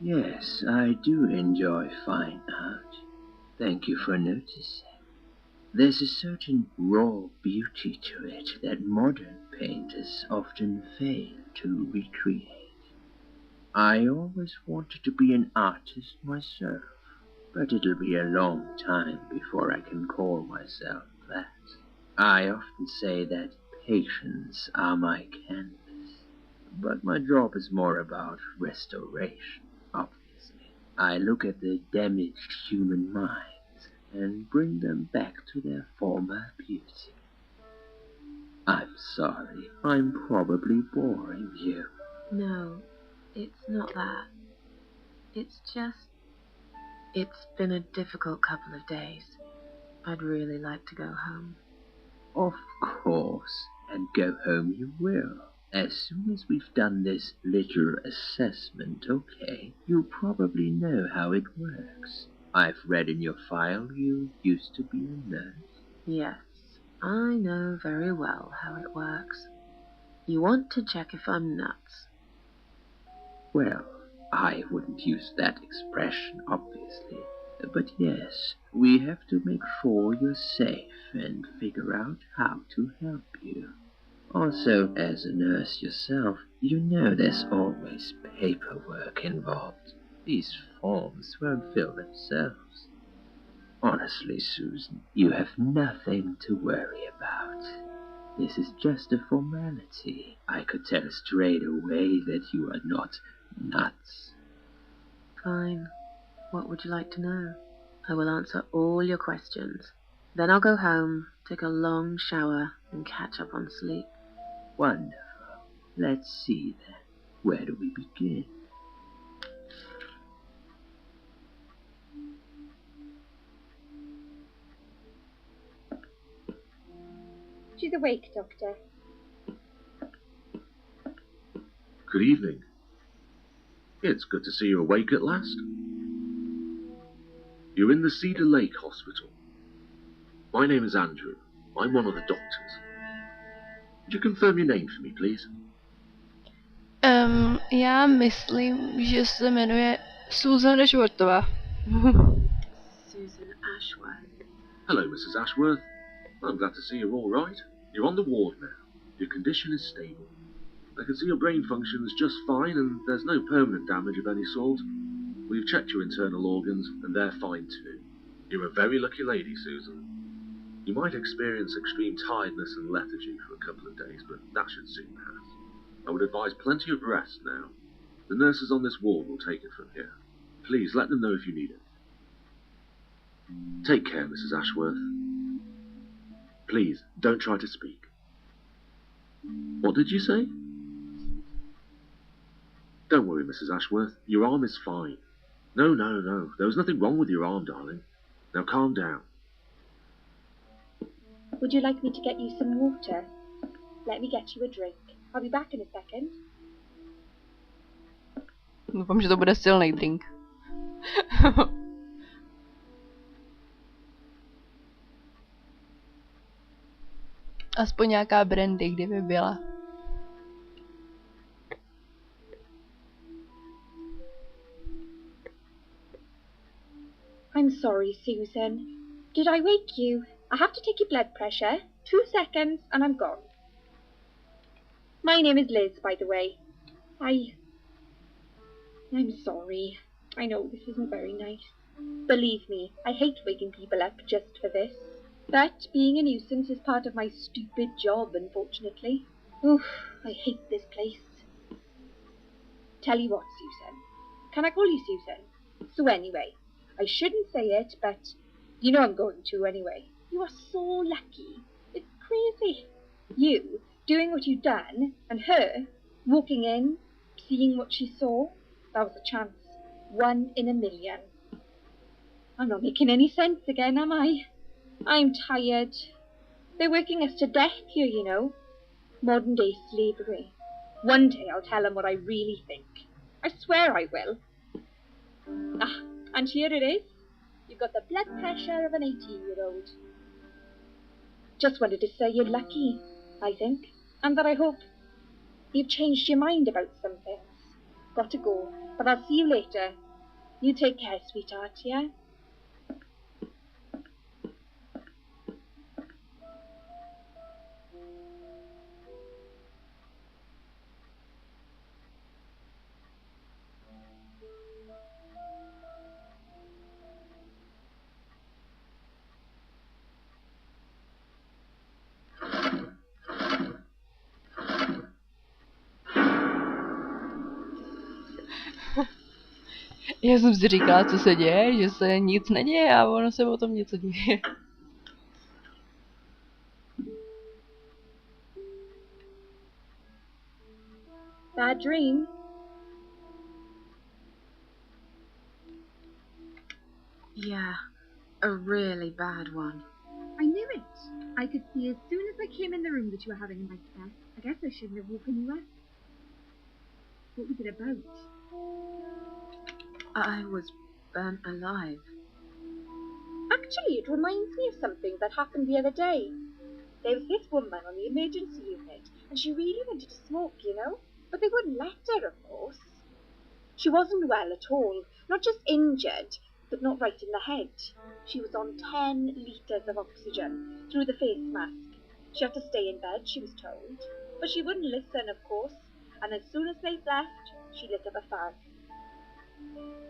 Yes, I do enjoy fine art. Thank you for noticing. There's a certain raw beauty to it that modern painters often fail to recreate. I always wanted to be an artist myself, but it'll be a long time before I can call myself that. I often say that patients are my canvas, but my job is more about restoration, obviously. I look at the damaged human minds and bring them back to their former beauty. I'm sorry, I'm probably boring you. No, it's not that. It's just... It's been a difficult couple of days. I'd really like to go home. Of course, and go home you will. As soon as we've done this little assessment, okay, you'll probably know how it works. I've read in your file you used to be a nurse. Yes, I know very well how it works. You want to check if I'm nuts. Well, I wouldn't use that expression, obviously. But yes, we have to make sure you're safe and figure out how to help you. Also, as a nurse yourself, you know there's always paperwork involved. These forms won't fill themselves. Honestly, Susan, you have nothing to worry about. This is just a formality. I could tell straight away that you are not nuts. Fine. What would you like to know? I will answer all your questions. Then I'll go home, take a long shower, and catch up on sleep. Wonderful. Let's see then. Where do we begin? She's awake, Doctor. Good evening. It's good to see you awake at last. You're in the Cedar Lake Hospital. My name is Andrew. I'm one of the doctors. Would you confirm your name for me, please? Já myslím, že se jmenuje Susan Ashworthová. Susan Ashworth. Hello, Mrs. Ashworth. I'm glad to see you're all right. You're on the ward now. Your condition is stable. I can see your brain functions just fine and there's no permanent damage of any sort. We've checked your internal organs and they're fine too. You're a very lucky lady, Susan. You might experience extreme tiredness and lethargy for a couple of days, but that should soon pass. I would advise plenty of rest now. The nurses on this ward will take it from here. Please let them know if you need it. Take care, Mrs. Ashworth. Please, don't try to speak. What did you say? Don't worry, Mrs. Ashworth. Your arm is fine. No. There was nothing wrong with your arm, darling. Now calm down. Would you like me to get you some water? Let me get you a drink. I'll be back in a second. Doufám, že to bude silný drink. Aspoň nějaká brandy, kdyby byla. I'm sorry, Susan. Did I wake you? I have to take your blood pressure. 2 seconds and I'm gone. My name is Liz, by the way. I'm sorry. I know this isn't very nice. Believe me, I hate waking people up just for this. But being a nuisance is part of my stupid job, unfortunately. Oof, I hate this place. Tell you what, Susan. Can I call you Susan? So anyway, I shouldn't say it, but you know I'm going to anyway. You are so lucky. It's crazy. You doing what you've done, and her walking in, seeing what she saw. That was a chance. 1 in a million. I'm not making any sense again, am I? I'm tired. They're working us to death here, you know. Modern day slavery. One day I'll tell them what I really think. I swear I will. Ah, and here it is. You've got the blood pressure of an 18-year-old. Just wanted to say you're lucky, I think, and that I hope you've changed your mind about some things. Got to go, but I'll see you later. You take care, sweetheart, yeah? Já jsem si říkala, co se děje, že se nic neděje a ono se potom něco děje. Bad dream? Yeah, a really bad one. I knew it. I could see as soon as I came in the room that you were having a nightmare. I guess I shouldn't have woken you up. What was it about? I was burnt alive. Actually, it reminds me of something that happened the other day. There was this woman on the emergency unit, and she really wanted to smoke, you know, but they wouldn't let her, of course. She wasn't well at all, not just injured, but not right in the head. She was on 10 litres of oxygen through the face mask. She had to stay in bed, she was told, but she wouldn't listen, of course, and as soon as they left, she lit up a fag.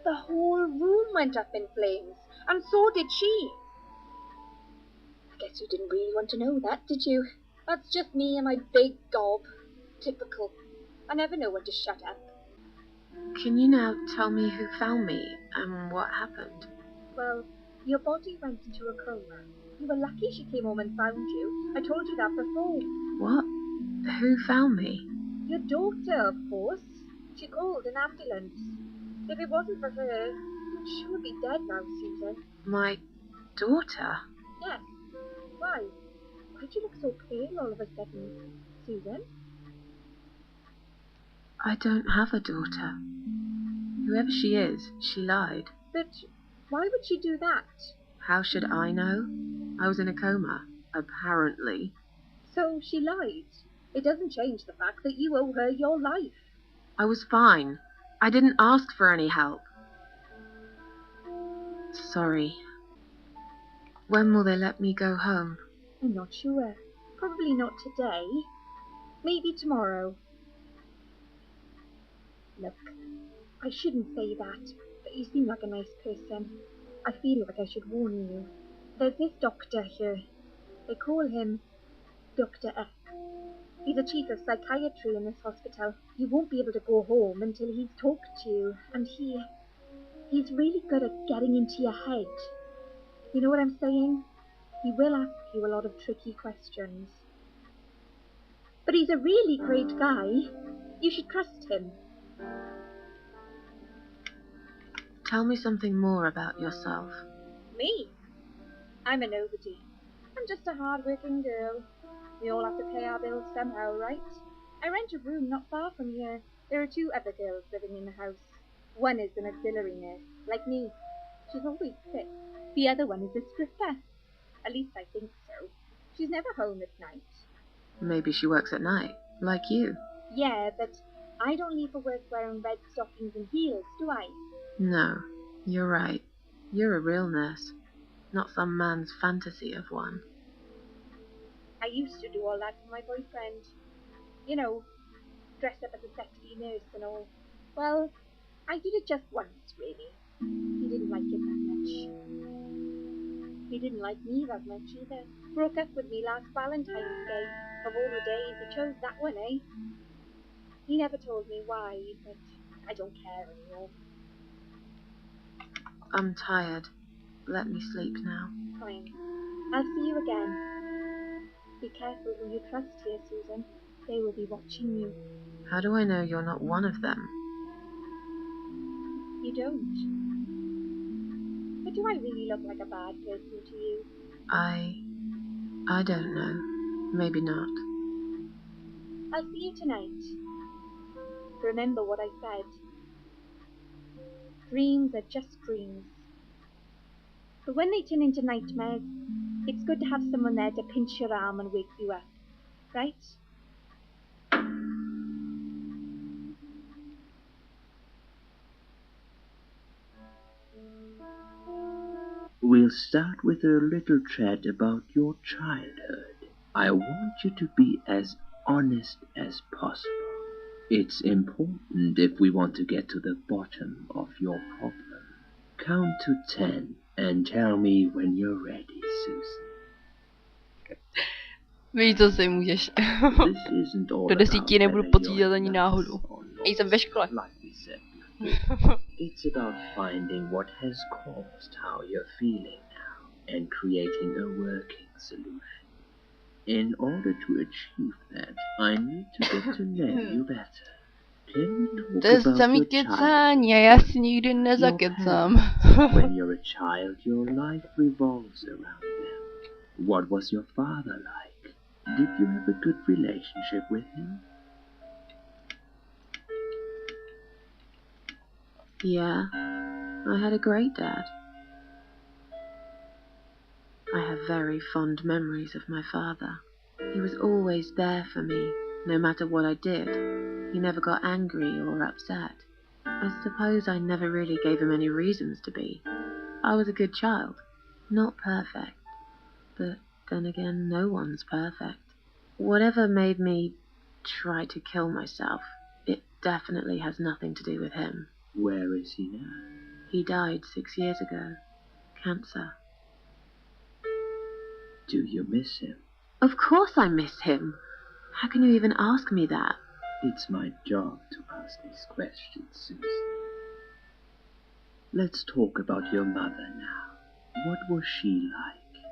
The whole room went up in flames, and so did she. I guess you didn't really want to know that, did you? That's just me and my big gob. Typical. I never know when to shut up. Can you now tell me who found me and what happened? Well, your body went into a coma. You were lucky she came home and found you. I told you that before. What? Who found me? Your daughter, of course. She called an ambulance. If it wasn't for her, you'd sure be dead now, Susan. My daughter? Yes. Why? Why'd you look so pale all of a sudden, Susan? I don't have a daughter. Whoever she is, she lied. But why would she do that? How should I know? I was in a coma, apparently. So she lied. It doesn't change the fact that you owe her your life. I was fine. I didn't ask for any help. Sorry. When will they let me go home? I'm not sure. Probably not today. Maybe tomorrow. Look, I shouldn't say that, but you seem like a nice person. I feel like I should warn you. There's this doctor here. They call him Dr. F. He's the chief of psychiatry in this hospital. You won't be able to go home until he's talked to you, and he's really good at getting into your head. You know what I'm saying? He will ask you a lot of tricky questions. But he's a really great guy. You should trust him. Tell me something more about yourself. Me? I'm a nobody. I'm just a hard-working girl. We all have to pay our bills somehow, right? I rent a room not far from here. There are 2 other girls living in the house. One is an auxiliary nurse, like me. She's always sick. The other one is a stripper. At least I think so. She's never home at night. Maybe she works at night, like you. Yeah, but I don't leave for work wearing red stockings and heels, do I? No, you're right. You're a real nurse, not some man's fantasy of one. I used to do all that for my boyfriend. You know, dress up as a sexy nurse and all. Well, I did it just once, really. He didn't like it that much. He didn't like me that much either. Broke up with me last Valentine's Day. Of all the days, he chose that one, eh? He never told me why, but I don't care anymore. I'm tired. Let me sleep now. Fine. I'll see you again. Be careful who you trust here, Susan. They will be watching you. How do I know you're not one of them? You don't. But do I really look like a bad person to you? I don't know. Maybe not. I'll see you tonight. Remember what I said. Dreams are just dreams. But when they turn into nightmares, it's good to have someone there to pinch your arm and wake you up, right? We'll start with a little chat about your childhood. I want you to be as honest as possible. It's important if we want to get to the bottom of your problem. Count to 10 and tell me when you're ready, Susan. Víš, co si můžeš. Do 10 nebudu počítat ani náhodou. Nejsem ve škole. It's about finding what has caused how you're feeling now and creating a working solution. In order to achieve that, I need to get to know you better. Can we To je talk about samý your kecání a já si nikdy nezakecám. When you're a child, your life revolves around them. What was your father like? Did you have a good relationship with him? Yeah, I had a great dad. I have very fond memories of my father. He was always there for me, no matter what I did. He never got angry or upset. I suppose I never really gave him any reasons to be. I was a good child. Not perfect. But then again, no one's perfect. Whatever made me try to kill myself, it definitely has nothing to do with him. Where is he now? He died 6 years ago. Cancer. Do you miss him? Of course I miss him. How can you even ask me that? It's my job to ask these questions, Susan. Let's talk about your mother now. What was she like?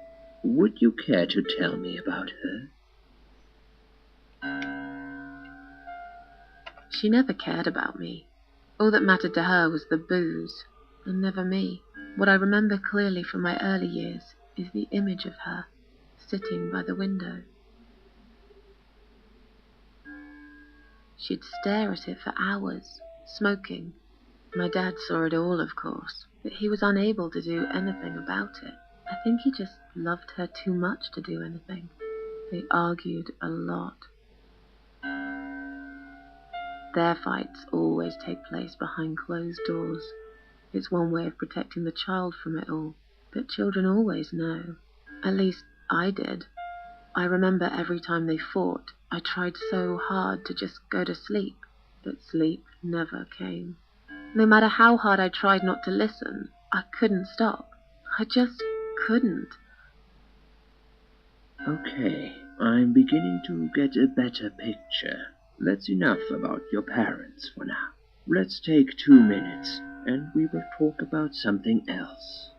Would you care to tell me about her? She never cared about me. All that mattered to her was the booze, and never me. What I remember clearly from my early years is the image of her, sitting by the window. She'd stare at it for hours, smoking. My dad saw it all, of course, but he was unable to do anything about it. I think he just loved her too much to do anything. They argued a lot. Their fights always take place behind closed doors. It's one way of protecting the child from it all, but children always know. At least I did. I remember every time they fought, I tried so hard to just go to sleep, but sleep never came. No matter how hard I tried not to listen, I couldn't stop. I just couldn't. Okay, I'm beginning to get a better picture. That's enough about your parents for now. Let's take 2 minutes, and we will talk about something else.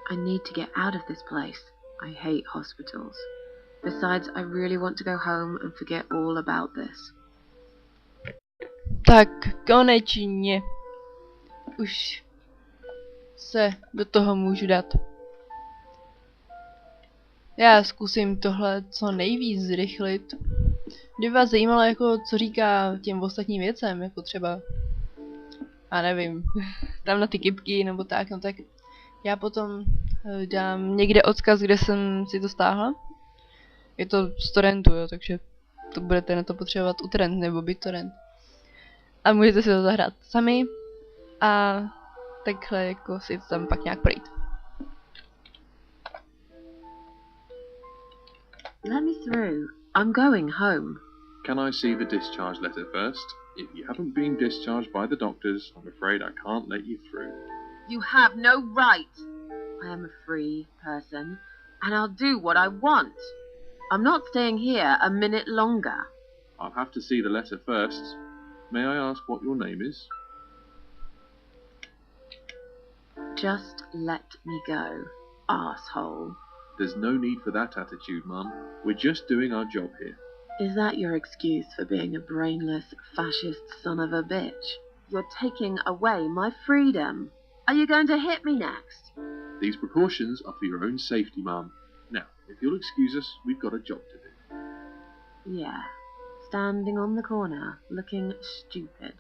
I need to get out of this place. I hate hospitals. Besides, I really want to go home and forget all about this. Tak, konečně. Už se do toho můžu dát. Já zkusím tohle co nejvíc zrychlit. Kdyby vás zajímalo, jako co říká těm ostatním věcem, jako třeba, já nevím, tam na ty kypky nebo tak, no tak já potom dám někde odkaz, kde jsem si to stáhla. Je to z torrentu, jo, takže to budete na to potřebovat utorrent nebo BitTorrent. A můžete si to zahrát sami a takhle jako si to tam pak nějak projít. Let me through. I'm going home. Can I see the discharge letter first? If you haven't been discharged by the doctors, I'm afraid I can't let you through. You have no right. I am a free person, and I'll do what I want. I'm not staying here a minute longer. I'll have to see the letter first. May I ask what your name is? Just let me go, arsehole. There's no need for that attitude, Mum. We're just doing our job here. Is that your excuse for being a brainless, fascist son of a bitch? You're taking away my freedom. Are you going to hit me next? These precautions are for your own safety, Mum. Now, if you'll excuse us, we've got a job to do. Yeah, standing on the corner, looking stupid.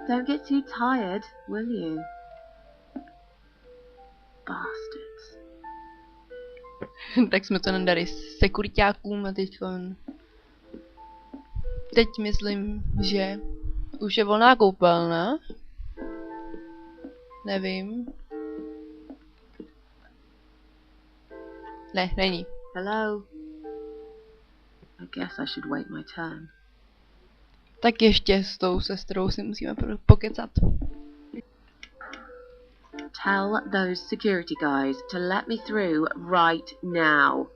Don't get too tired, will you? Bastards. Tak jsme to nadali sekuritákům a teď myslím, že Už je volná koupelna. Nevím. Ne, není. Hello? I guess I should wait my turn. Tak ještě s tou sestrou si musíme pokecat. Tell those security guys to let me through right now.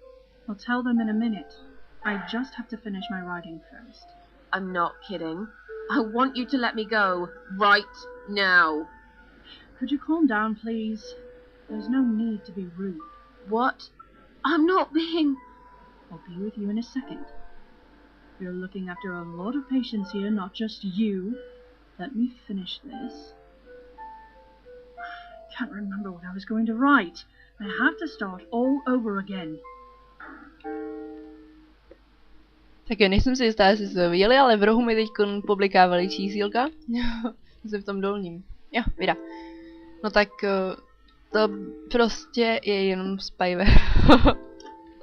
I'll tell them in a minute. I just have to finish my writing first. I'm not kidding. I want you to let me go right now. Could you calm down, please? There's no need to be rude. What? I'm not being... I'll be with you in a second. You're looking after a lot of patients here, not just you. Let me finish this. I can't remember what I was going to write. I have to start all over again. Tak jo, nejsem si jistá, jestli jste to viděli, ale v rohu mi teď pobliká velí čísílka. Jsem v tom dolním. Jo, vida. No tak to prostě je jenom spyware.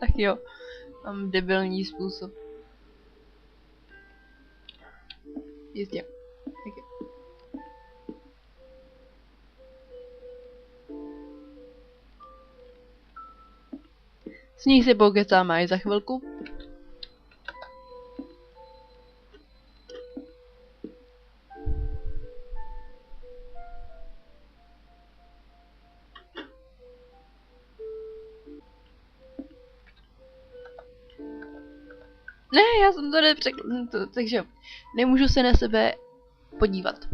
Tak jo, mám debilní způsob. Jistě. Tak jo. S ní si pokecáme i za chvilku. Ne, já jsem to nepřekl, takže jo. Nemůžu se na sebe podívat.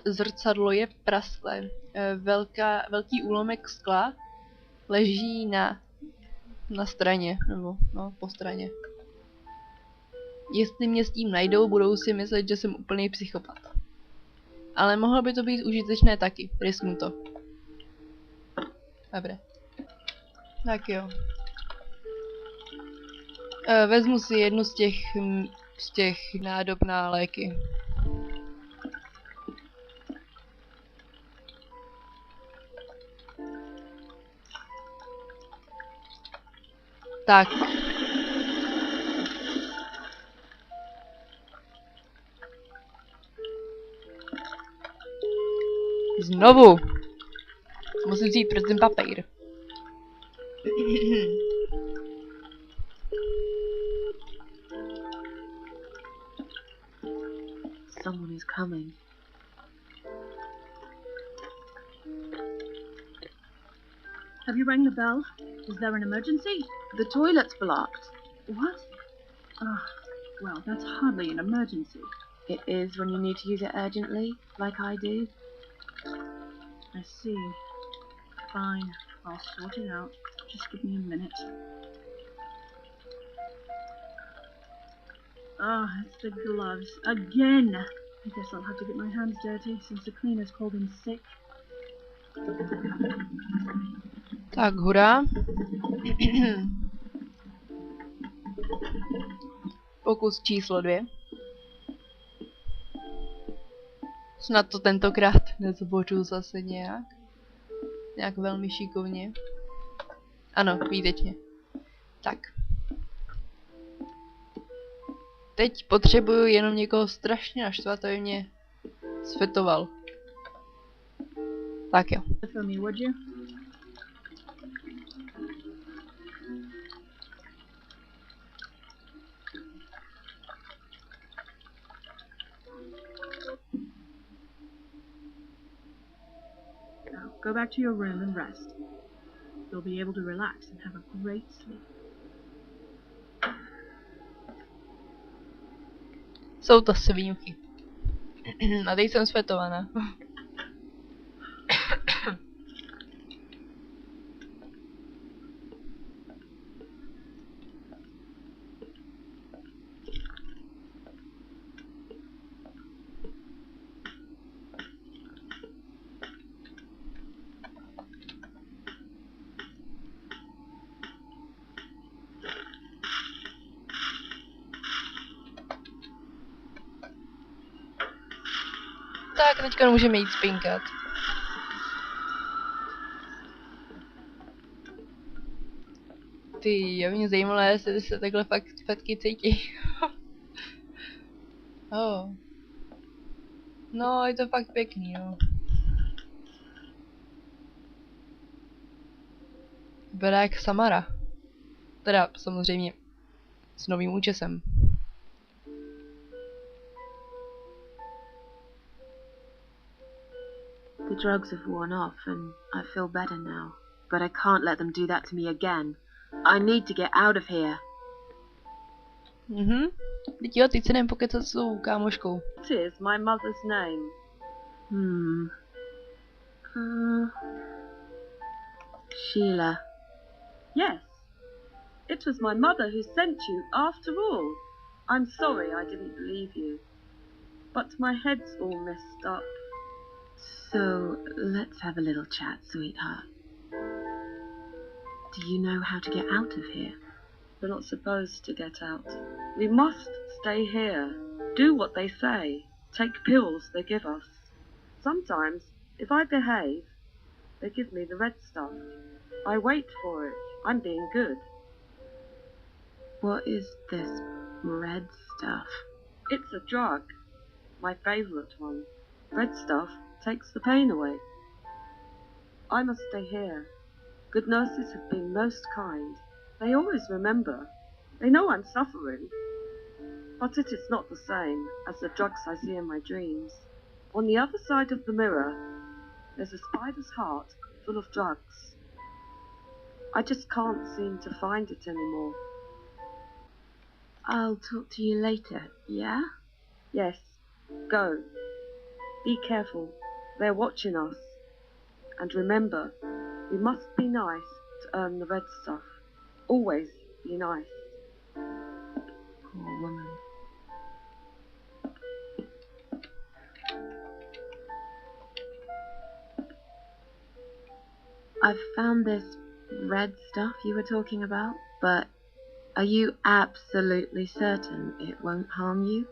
Zrcadlo je prasklé. Velký úlomek skla leží na straně, nebo no, po straně. Jestli mě s tím najdou, budou si myslet, že jsem úplný psychopat. Ale mohlo by to být užitečné taky, risknu to. Dobré. Tak jo. Vezmu si jednu z těch nádob na léky. Tak. Znovu. Musím vzít pro ten papír. Someone is coming. Have you rang the bell? Is there an emergency? The toilet's blocked. What? Oh, well, that's hardly an emergency. It is when you need to use it urgently, like I do. I see. Fine, I'll sort it out. Just give me a minute. Ah, it's the gloves. Again! I guess I'll have to get my hands dirty since the cleaner's called in sick. Tak, hurá. Pokus číslo 2. Snad to tentokrát nezboču zase nějak velmi šikovně. Ano, výtečně. Tak. Teď potřebuju jenom někoho strašně naštvat, aby mě sfetoval. Tak jo. For me, would you? Now, go back to your room and rest. You'll be able to relax and have a great sleep. Jsou to svíňky. A teď jsem svetovaná. Tak, teďka můžeme jít spinkat. Ty, mě zajímalo, jestli se takhle fakt cítí. Oh. No, je to fakt pěkný, no. Vypadá jak Samara. Teda samozřejmě s novým účesem. The drugs have worn off and I feel better now. But I can't let them do that to me again. I need to get out of here. Teď jo, teď se jdem pokecat s tou kámoškou. What is my mother's name? Sheila. Yes. It was my mother who sent you, after all. I'm sorry I didn't believe you. But my head's all messed up. So, let's have a little chat, sweetheart. Do you know how to get out of here? We're not supposed to get out. We must stay here. Do what they say. Take pills they give us. Sometimes, if I behave, they give me the red stuff. I wait for it. I'm being good. What is this red stuff? It's a drug. My favourite one. Red stuff takes the pain away. I must stay here. Good nurses have been most kind. They always remember. They know I'm suffering. But it is not the same as the drugs I see in my dreams. On the other side of the mirror, there's a spider's heart full of drugs. I just can't seem to find it anymore. I'll talk to you later, yeah? Yes, go. Be careful. They're watching us. And remember, we must be nice to earn the red stuff. Always be nice. Poor woman. I've found this red stuff you were talking about, but are you absolutely certain it won't harm you?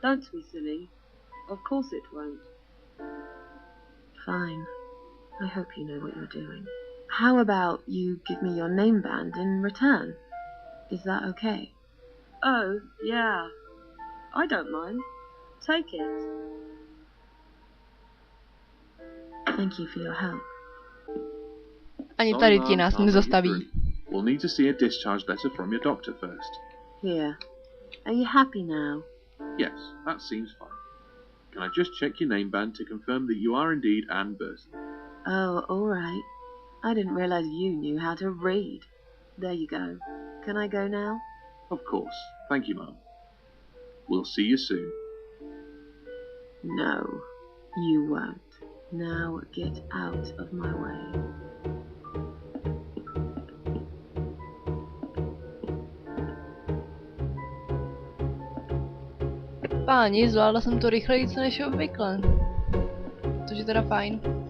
Don't be silly. Of course it won't. Fine. I hope you know what you're doing. How about you give me your name band in return? Is that okay? Oh, yeah. I don't mind. Take it. Thank you for your help. Ani tady ti nás nezastaví. We'll need to see a discharge letter from your doctor first. Here. Are you happy now? Yes, that seems fine. Can I just check your name band to confirm that you are indeed Anne Bursley? Oh, all right. I didn't realize you knew how to read. There you go. Can I go now? Of course. Thank you, Mum. We'll see you soon. No, you won't. Now get out of my way. Páni, zvládla jsem to rychleji než obvykle. Což je teda fajn.